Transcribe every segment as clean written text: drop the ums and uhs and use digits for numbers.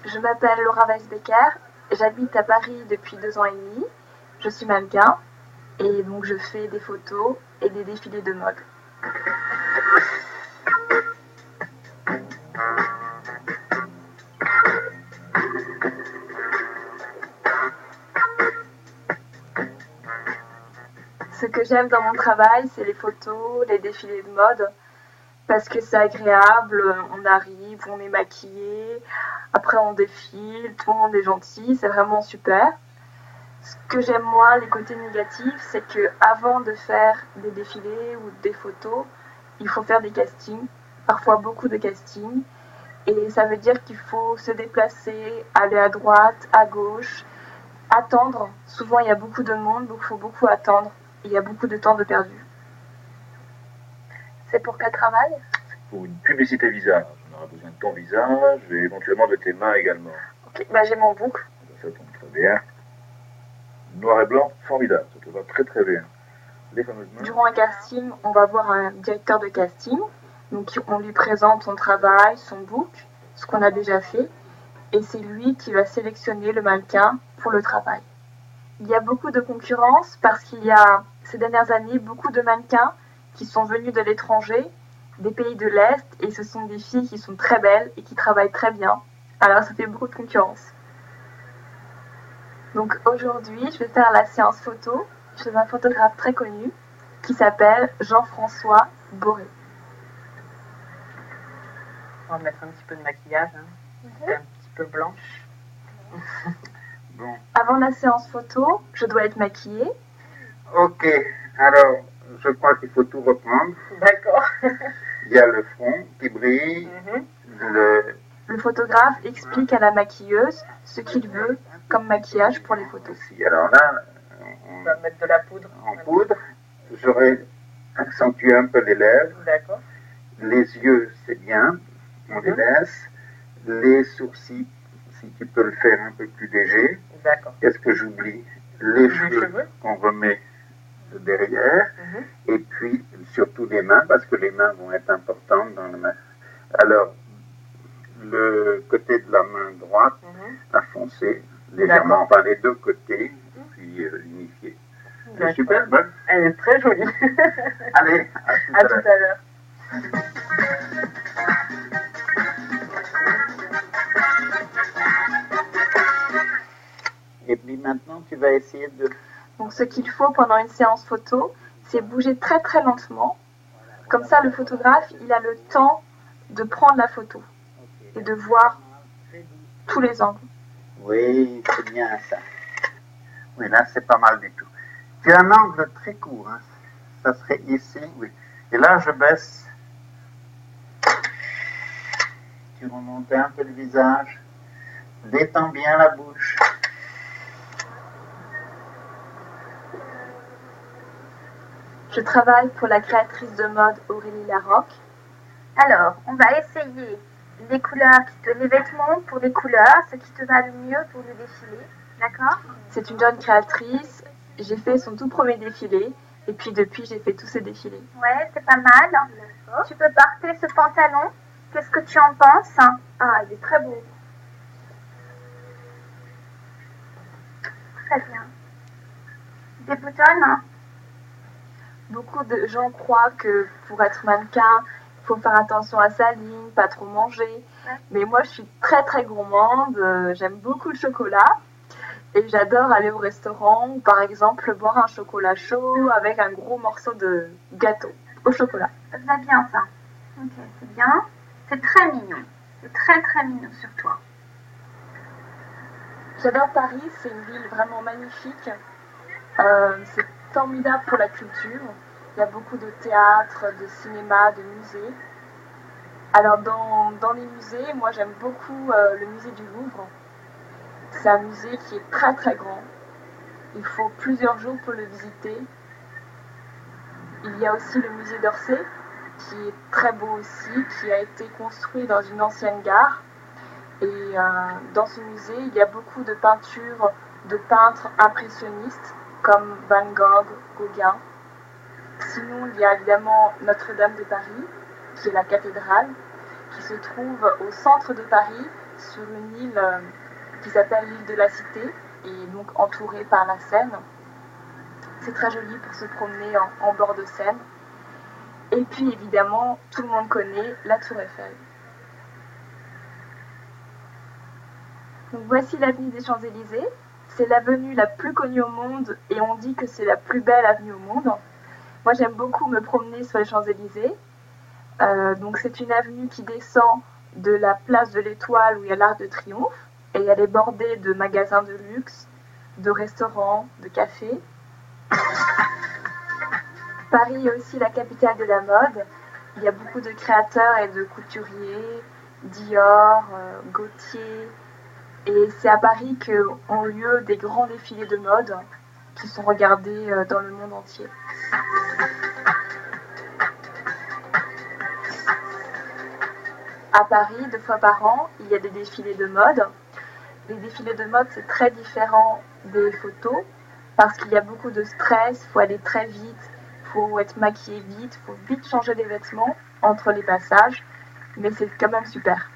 Je m'appelle Laura Weisbecker, j'habite à Paris depuis 2 ans et demi, je suis mannequin et donc je fais des photos et des défilés de mode. Ce que j'aime dans mon travail, c'est les photos, les défilés de mode, parce que c'est agréable, on arrive, on est maquillé, après on défile, tout le monde est gentil, c'est vraiment super. Ce que j'aime moins, les côtés négatifs, c'est que avant de faire des défilés ou des photos, il faut faire des castings, parfois beaucoup de castings, et ça veut dire qu'il faut se déplacer, aller à droite, à gauche, attendre. Souvent il y a beaucoup de monde, donc il faut beaucoup attendre, et il y a beaucoup de temps de perdu. C'est pour quel travail? Pour une publicité visage. On aura besoin de ton visage et éventuellement de tes mains également. Ok, j'ai mon book. Ça tombe très bien. Noir et blanc, formidable, ça te va très très bien. Les fameuses mains. Durant un casting, on va voir un directeur de casting. Donc on lui présente son travail, son book, ce qu'on a déjà fait. Et c'est lui qui va sélectionner le mannequin pour le travail. Il y a beaucoup de concurrence parce qu'il y a ces dernières années beaucoup de mannequins qui sont venus de l'étranger, des pays de l'Est, et ce sont des filles qui sont très belles et qui travaillent très bien. Alors ça fait beaucoup de concurrence. Donc aujourd'hui, je vais faire la séance photo chez un photographe très connu qui s'appelle Jean-François Boré. On va mettre un petit peu de maquillage, un petit peu blanche. Bon. Avant la séance photo, je dois être maquillée. Ok, alors je crois qu'il faut tout reprendre. D'accord. Il y a le front qui brille, Le photographe explique à la maquilleuse ce qu'il veut comme maquillage pour les photos. Alors là, on va mettre de la poudre. En poudre, j'aurais accentué un peu les lèvres. D'accord. Les yeux, c'est bien, on les laisse. Les sourcils, si tu peux le faire un peu plus léger. D'accord. Qu'est-ce que j'oublie? Les cheveux qu'on remet derrière. Et puis, surtout les mains, parce que les mains vont être importantes dans le main. Alors, le côté de la main droite à foncer légèrement, enfin les deux côtés, puis unifier. Elle est super bonne. Elle est très jolie. Allez, à tout à l'heure. Et puis maintenant, tu vas essayer de... Donc ce qu'il faut pendant une séance photo, c'est bouger très très lentement. Comme ça, le photographe, il a le temps de prendre la photo et de voir tous les angles. Oui, c'est bien ça. Oui, là, c'est pas mal du tout. Tu as un angle très court, hein. Ça serait ici, oui. Et là, je baisse. Tu remontes un peu le visage. Détends bien la bouche. Je travaille pour la créatrice de mode Aurélie Larocque. Alors, on va essayer les couleurs les vêtements pour les couleurs, ce qui te va le mieux pour le défilé, d'accord? C'est une jeune créatrice, j'ai fait son tout premier défilé, et puis depuis j'ai fait tous ses défilés. Ouais, c'est pas mal. D'accord. Tu peux porter ce pantalon, qu'est-ce que tu en penses? Ah, il est très beau. Très bien. Des boutons? Beaucoup de gens croient que pour être mannequin, il faut faire attention à sa ligne, pas trop manger. Ouais. Mais moi, je suis très très gourmande, j'aime beaucoup le chocolat. Et j'adore aller au restaurant ou par exemple boire un chocolat chaud avec un gros morceau de gâteau au chocolat. Ça te va bien ça? Ok, c'est bien. C'est très mignon. C'est très très mignon sur toi. J'adore Paris, c'est une ville vraiment magnifique. C'est formidable pour la culture. Il y a beaucoup de théâtres, de cinéma, de musées. Alors dans les musées, moi j'aime beaucoup le musée du Louvre. C'est un musée qui est très très grand. Il faut plusieurs jours pour le visiter. Il y a aussi le musée d'Orsay, qui est très beau aussi, qui a été construit dans une ancienne gare. Et dans ce musée, il y a beaucoup de peintures de peintres impressionnistes comme Van Gogh, Gauguin. Sinon, il y a évidemment Notre-Dame de Paris, qui est la cathédrale, qui se trouve au centre de Paris sur une île qui s'appelle l'île de la Cité, et donc entourée par la Seine. C'est très joli pour se promener en bord de Seine. Et puis évidemment, tout le monde connaît la Tour Eiffel. Donc voici l'avenue des Champs-Élysées. C'est l'avenue la plus connue au monde et on dit que c'est la plus belle avenue au monde. Moi j'aime beaucoup me promener sur les Champs-Élysées. Donc c'est une avenue qui descend de la place de l'Étoile où il y a l'Arc de Triomphe et elle est bordée de magasins de luxe, de restaurants, de cafés. Paris est aussi la capitale de la mode. Il y a beaucoup de créateurs et de couturiers, Dior, Gaultier. Et c'est à Paris qu'ont lieu des grands défilés de mode qui sont regardés dans le monde entier. À Paris, 2 fois par an, il y a des défilés de mode. Les défilés de mode, c'est très différent des photos parce qu'il y a beaucoup de stress, il faut aller très vite, il faut être maquillé vite, il faut vite changer les vêtements entre les passages, mais c'est quand même super.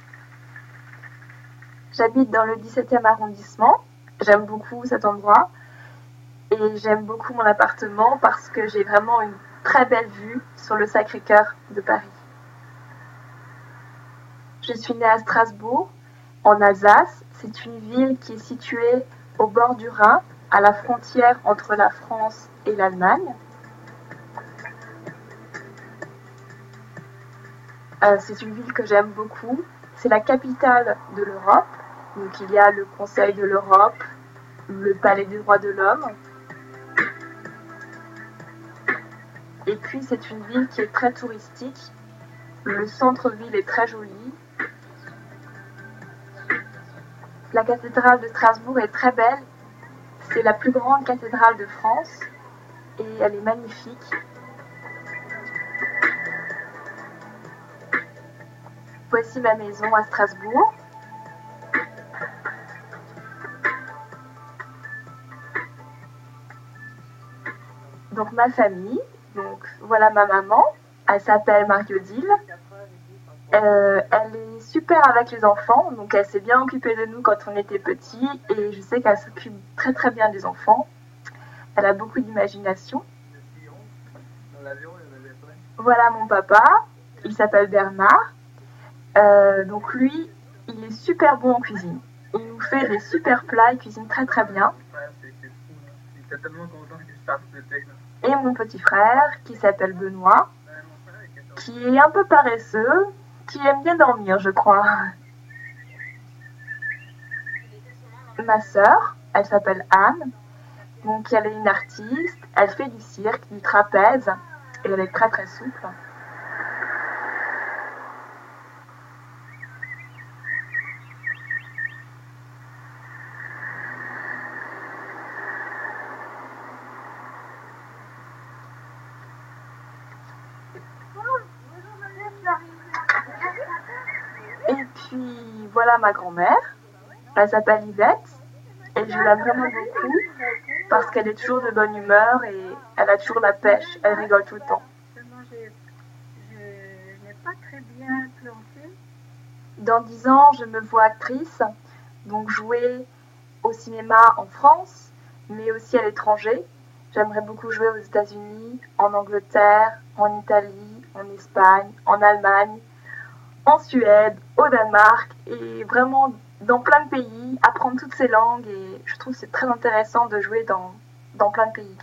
J'habite dans le 17e arrondissement, j'aime beaucoup cet endroit et j'aime beaucoup mon appartement parce que j'ai vraiment une très belle vue sur le Sacré-Cœur de Paris. Je suis née à Strasbourg, en Alsace. C'est une ville qui est située au bord du Rhin, à la frontière entre la France et l'Allemagne. C'est une ville que j'aime beaucoup. C'est la capitale de l'Europe. Donc il y a le Conseil de l'Europe, le Palais des droits de l'homme. Et puis c'est une ville qui est très touristique. Le centre-ville est très joli. La cathédrale de Strasbourg est très belle. C'est la plus grande cathédrale de France et elle est magnifique. Voici ma maison à Strasbourg. Donc ma famille, donc voilà ma maman, elle s'appelle Marie-Odile. Elle est super avec les enfants, donc elle s'est bien occupée de nous quand on était petits et je sais qu'elle s'occupe très très bien des enfants. Elle a beaucoup d'imagination. Voilà mon papa, il s'appelle Bernard. Donc lui, il est super bon en cuisine. Il nous fait des super plats, il cuisine très très bien. Et mon petit frère, qui s'appelle Benoît, qui est un peu paresseux, qui aime bien dormir, je crois. Ma sœur, elle s'appelle Anne, donc elle est une artiste, elle fait du cirque, du trapèze, et elle est très très souple. Et puis voilà ma grand-mère, elle s'appelle Yvette et je l'aime vraiment beaucoup parce qu'elle est toujours de bonne humeur et elle a toujours la pêche, elle rigole tout le temps. Je n'ai pas très bien planté. Dans 10 ans, je me vois actrice, donc jouer au cinéma en France, mais aussi à l'étranger. J'aimerais beaucoup jouer aux États-Unis, en Angleterre, en Italie, en Espagne, en Allemagne, en Suède, au Danemark et vraiment dans plein de pays, apprendre toutes ces langues et je trouve que c'est très intéressant de jouer dans plein de pays.